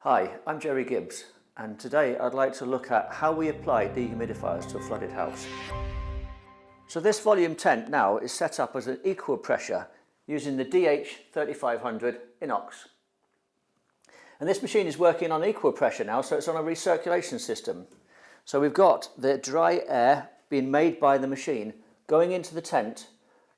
Hi, I'm Jerry Gibbs, and today I'd like to look at how we apply dehumidifiers to a flooded house. So this volume tent now is set up as an equal pressure using the DH3500 INOX. And this machine is working on equal pressure now, so it's on a recirculation system. So we've got the dry air being made by the machine going into the tent,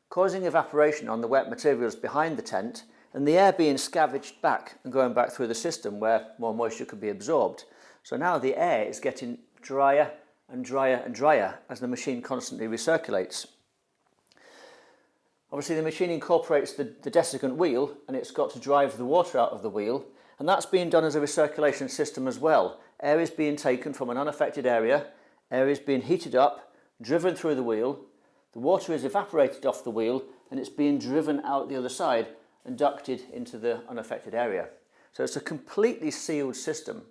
causing evaporation on the wet materials behind the tent, and the air being scavenged back and going back through the system where more moisture could be absorbed. So now the air is getting drier and drier and drier as the machine constantly recirculates. Obviously the machine incorporates the desiccant wheel, and it's got to drive the water out of the wheel, and that's being done as a recirculation system as well. Air is being taken from an unaffected area, air is being heated up, driven through the wheel, the water is evaporated off the wheel, and it's being driven out the other side and ducted into the unaffected area. So it's a completely sealed system.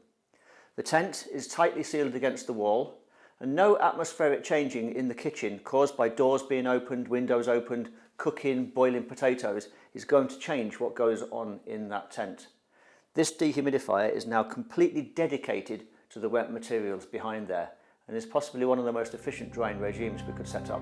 The tent is tightly sealed against the wall, and no atmospheric changing in the kitchen caused by doors being opened, windows opened, cooking, boiling potatoes is going to change what goes on in that tent. This dehumidifier is now completely dedicated to the wet materials behind there, and is possibly one of the most efficient drying regimes we could set up.